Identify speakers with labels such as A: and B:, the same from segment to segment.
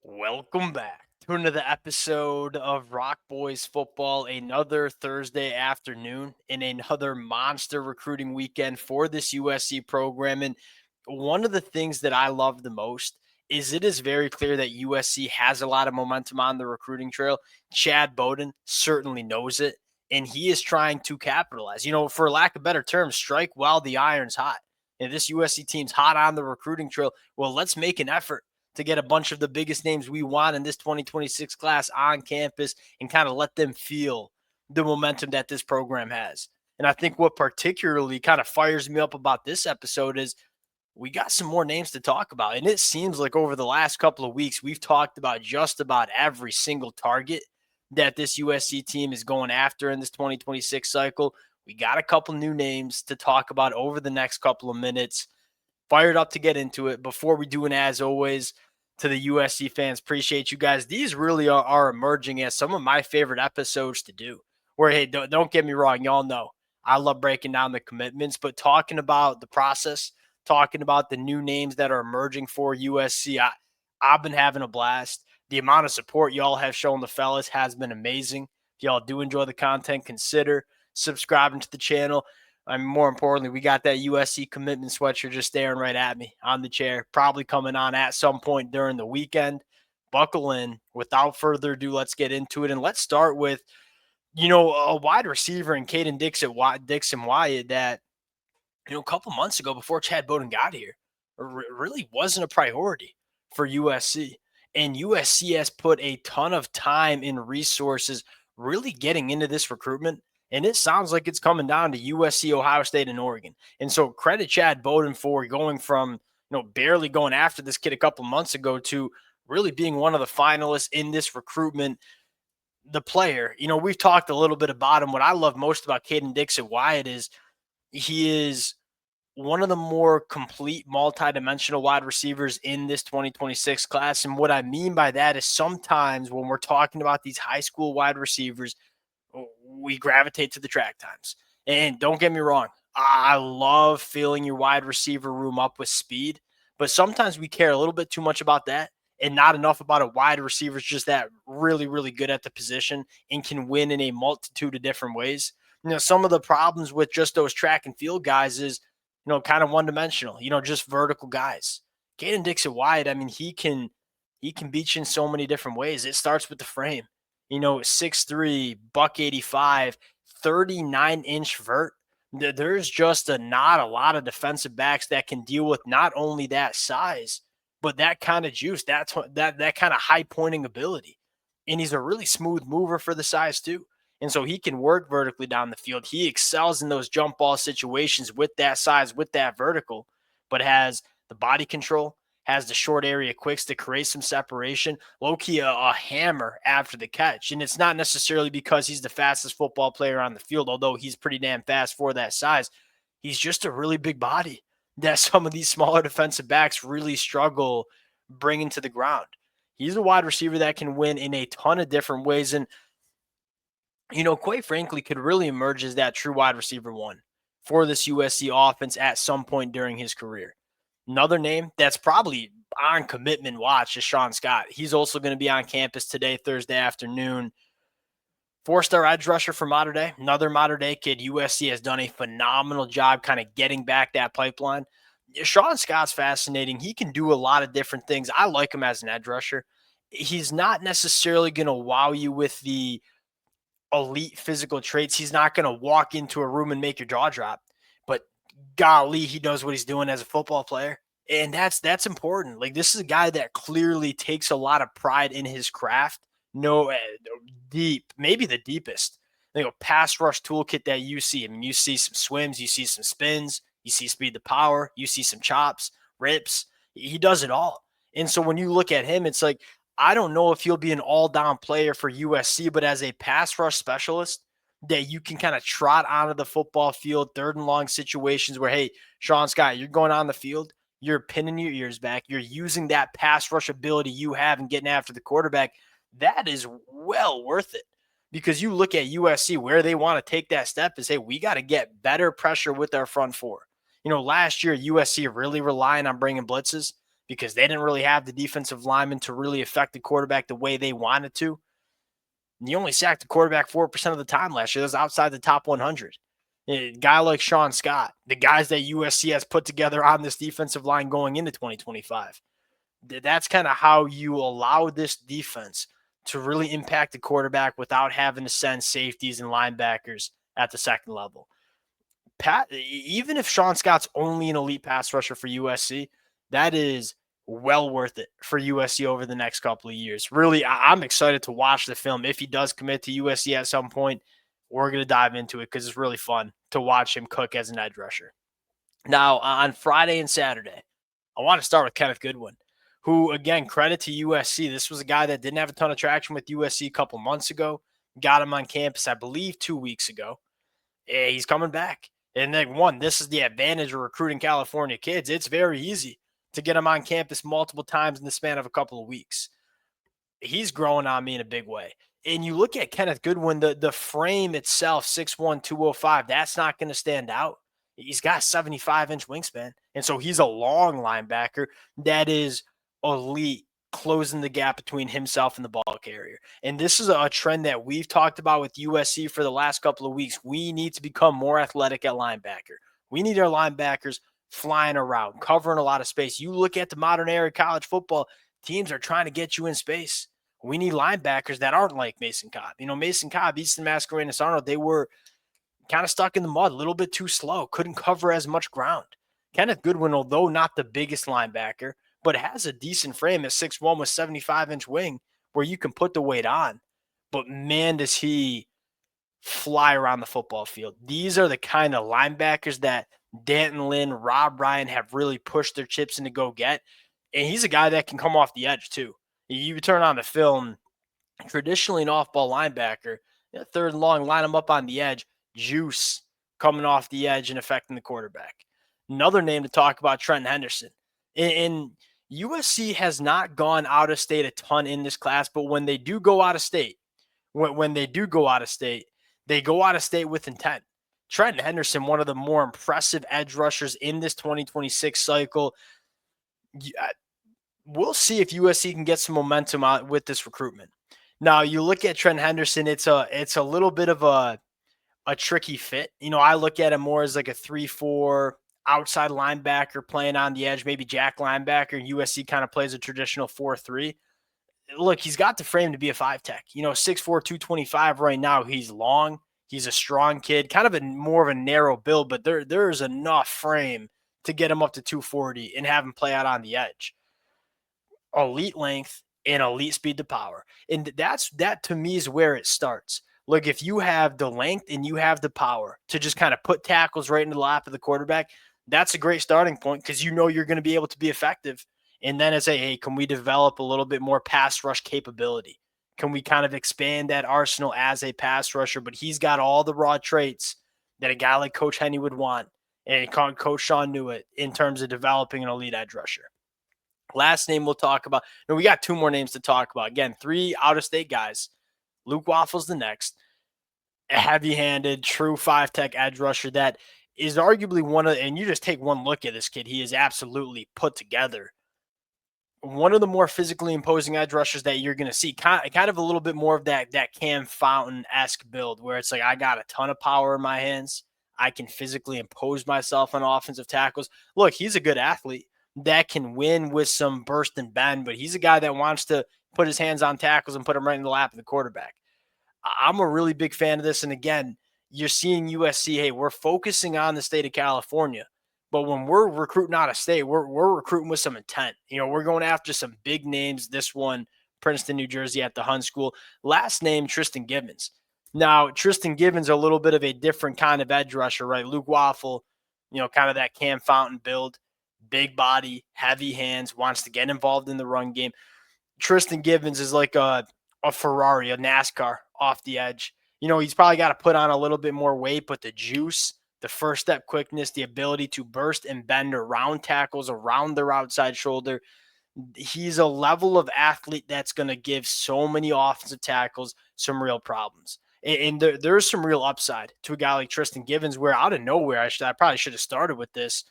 A: Welcome back to another episode of Rock Boys Football, another Thursday afternoon in another monster recruiting weekend for this USC program. And one of the things that I love the most is it is very clear that USC has a lot of momentum on the recruiting trail. Chad Bowden certainly knows it, and he is trying to capitalize. For lack of better terms, strike while the iron's hot. And this USC team's hot on the recruiting trail. Well, let's make an effort to get a bunch of the biggest names we want in this 2026 class on campus and kind of let them feel the momentum that this program has. And I think what particularly kind of fires me up about this episode is we got some more names to talk about. And it seems like over the last couple of weeks, we've talked about just about every single target that this USC team is going after in this 2026 cycle. We got a couple new names to talk about over the next couple of minutes. Fired up to get into it. Before we do, and as always, to the USC fans, appreciate you guys. These really are emerging as some of my favorite episodes to do. Where, hey, don't get me wrong, y'all know I love breaking down the commitments, but talking about the process, talking about the new names that are emerging for USC, I've been having a blast. The amount of support y'all have shown the fellas has been amazing. If y'all do enjoy the content, consider subscribing to the channel. I mean, more importantly, we got that USC commitment sweatshirt just staring right at me on the chair, probably coming on at some point during the weekend. Buckle in. Without further ado, let's get into it. And let's start with, a wide receiver in Kaden Dixon-Wyatt that, a couple months ago before Chad Bowden got here, really wasn't a priority for USC. And USC has put a ton of time and resources really getting into this recruitment. And it sounds like it's coming down to USC, Ohio State, and Oregon. And so credit Chad Bowden for going from, barely going after this kid a couple months ago to really being one of the finalists in this recruitment. The player, we've talked a little bit about him. What I love most about Kaden Dixon-Wyatt is he is one of the more complete multi-dimensional wide receivers in this 2026 class. And what I mean by that is sometimes when we're talking about these high school wide receivers, we gravitate to the track times. And don't get me wrong, I love filling your wide receiver room up with speed, but sometimes we care a little bit too much about that and not enough about a wide receiver just that really, really good at the position and can win in a multitude of different ways. Some of the problems with just those track and field guys is, kind of one-dimensional, just vertical guys. Kaden Dixon-Wyatt, I mean, he can beat you in so many different ways. It starts with the frame. 6'3", buck 85, 39-inch vert. There's just not a lot of defensive backs that can deal with not only that size, but that kind of juice, that kind of high pointing ability. And he's a really smooth mover for the size too. And so he can work vertically down the field. He excels in those jump ball situations with that size, with that vertical, but has the body control, has the short area quicks to create some separation, low-key a hammer after the catch. And it's not necessarily because he's the fastest football player on the field, although he's pretty damn fast for that size. He's just a really big body that some of these smaller defensive backs really struggle bringing to the ground. He's a wide receiver that can win in a ton of different ways. And, quite frankly, could really emerge as that true wide receiver one for this USC offense at some point during his career. Another name that's probably on commitment watch is Shaun. He's also going to be on campus today, Thursday afternoon. 4-star edge rusher for Mater Dei, another Mater Dei kid. USC has done a phenomenal job kind of getting back that pipeline. Shaun Scott's fascinating. He can do a lot of different things. I like him as an edge rusher. He's not necessarily going to wow you with the elite physical traits. He's not going to walk into a room and make your jaw drop. But golly, he knows what he's doing as a football player. And that's important. Like, this is a guy that clearly takes a lot of pride in his craft. Maybe the deepest, pass rush toolkit that you see. I mean, you see some swims, you see some spins, you see speed to power, you see some chops, rips. He does it all. And so when you look at him, it's like, I don't know if he'll be an all-down player for USC, but as a pass rush specialist that you can kind of trot onto the football field, third and long situations where, hey, Shaun Scott, you're going on the field, you're pinning your ears back, you're using that pass rush ability you have and getting after the quarterback. That is well worth it, because you look at USC, where they want to take that step and say, we got to get better pressure with our front four. Last year, USC really relying on bringing blitzes because they didn't really have the defensive linemen to really affect the quarterback the way they wanted to. And you only sacked the quarterback 4% of the time last year. That's outside the top 100. A guy like Shaun Scott, the guys that USC has put together on this defensive line going into 2025. That's kind of how you allow this defense to really impact the quarterback without having to send safeties and linebackers at the second level. Even if Shaun Scott's only an elite pass rusher for USC, that is well worth it for USC over the next couple of years. Really, I'm excited to watch the film. If he does commit to USC at some point, we're going to dive into it because it's really fun to watch him cook as an edge rusher. Now, on Friday and Saturday, I want to start with Kenneth Goodwin, who, again, credit to USC. This was a guy that didn't have a ton of traction with USC a couple months ago. Got him on campus, I believe, 2 weeks ago. He's coming back. And then, this is the advantage of recruiting California kids. It's very easy to get him on campus multiple times in the span of a couple of weeks. He's growing on me in a big way. And you look at Kenneth Goodwin, the frame itself, 6'1", 205, that's not going to stand out. He's got a 75-inch wingspan. And so he's a long linebacker that is elite, closing the gap between himself and the ball carrier. And this is a trend that we've talked about with USC for the last couple of weeks. We need to become more athletic at linebacker. We need our linebackers flying around, covering a lot of space. You look at the modern era college football, teams are trying to get you in space. We need linebackers that aren't like Mason Cobb. Mason Cobb, Easton Mascarenas Arnold, they were kind of stuck in the mud, a little bit too slow, couldn't cover as much ground. Kenneth Goodwin, although not the biggest linebacker, but has a decent frame at 6'1" with 75-inch wing where you can put the weight on. But man, does he fly around the football field. These are the kind of linebackers that Danton Lynn, Rob Ryan have really pushed their chips in to go get. And he's a guy that can come off the edge too. You turn on the film, traditionally an off-ball linebacker, third and long, line him up on the edge, juice coming off the edge and affecting the quarterback. Another name to talk about, Trent Henderson. And USC has not gone out of state a ton in this class, but when they do go out of state, they go out of state with intent. Trent Henderson, one of the more impressive edge rushers in this 2026 cycle. We'll see if USC can get some momentum out with this recruitment. Now, you look at Trent Henderson, it's a little bit of a tricky fit. I look at him more as like a 3-4 outside linebacker playing on the edge, maybe jack linebacker. USC kind of plays a traditional 4-3. Look, he's got the frame to be a 5-tech. 6'4", 225 right now. He's long. He's a strong kid, kind of more of a narrow build, but there's enough frame to get him up to 240 and have him play out on the edge. Elite length and elite speed to power. And that to me is where it starts. Look, if you have the length and you have the power to just kind of put tackles right into the lap of the quarterback, that's a great starting point because you're going to be able to be effective. And then it's hey, can we develop a little bit more pass rush capability? Can we kind of expand that arsenal as a pass rusher? But he's got all the raw traits that a guy like Coach Henney would want. And Coach Shaun knew it in terms of developing an elite edge rusher. Last name we'll talk about. No, we got two more names to talk about. Again, 3 out-of-state guys. Luke Waffle's the next. A heavy-handed, true 5-tech edge rusher that is arguably and you just take one look at this kid, he is absolutely put together. One of the more physically imposing edge rushers that you're going to see, kind of a little bit more of that Cam Fountain-esque build where it's like I got a ton of power in my hands. I can physically impose myself on offensive tackles. Look, he's a good athlete that can win with some burst and bend, but he's a guy that wants to put his hands on tackles and put them right in the lap of the quarterback. I'm a really big fan of this. And again, you're seeing USC, hey, we're focusing on the state of California, but when we're recruiting out of state, we're recruiting with some intent. We're going after some big names. This one, Princeton, New Jersey at the Hun School. Last name, Tristan Gibbons. Now, Tristan Gibbons, a little bit of a different kind of edge rusher, right? Luke Waffle, kind of that Cam Fountain build. Big body, heavy hands, wants to get involved in the run game. Tristan Gibbons is like a Ferrari, a NASCAR off the edge. He's probably got to put on a little bit more weight, but the juice, the first step quickness, the ability to burst and bend around tackles, around their outside shoulder. He's a level of athlete that's going to give so many offensive tackles some real problems. And there's some real upside to a guy like Tristan Gibbons where out of nowhere, I probably should have started with this.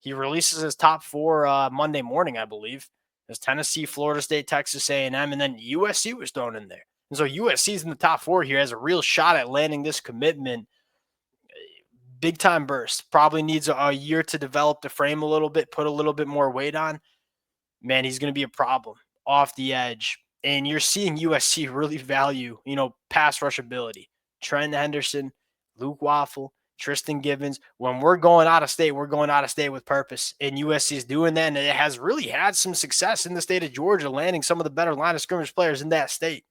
A: He releases his top 4 Monday morning, I believe. There's Tennessee, Florida State, Texas A&M, and then USC was thrown in there. And so USC's in the top 4 here, has a real shot at landing this commitment. Big time burst. Probably needs a year to develop the frame a little bit, put a little bit more weight on. Man, he's going to be a problem off the edge. And you're seeing USC really value, pass rush ability. Trent Henderson, Luke Waffle, Tristan Gibbons. When we're going out of state, we're going out of state with purpose. And USC is doing that, and it has really had some success in the state of Georgia, landing some of the better line of scrimmage players in that state.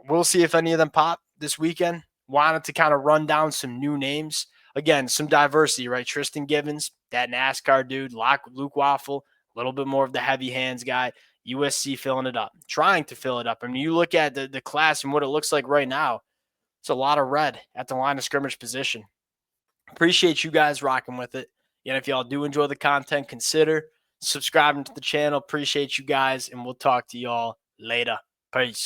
A: We'll see if any of them pop this weekend. Wanted to kind of run down some new names. Again, some diversity, right? Tristan Gibbons, that NASCAR dude, Luke Waffle, a little bit more of the heavy hands guy. USC filling it up, trying to fill it up. I mean, you look at the class and what it looks like right now, it's a lot of red at the line of scrimmage position. Appreciate you guys rocking with it. And if y'all do enjoy the content, consider subscribing to the channel. Appreciate you guys, and we'll talk to y'all later. Peace.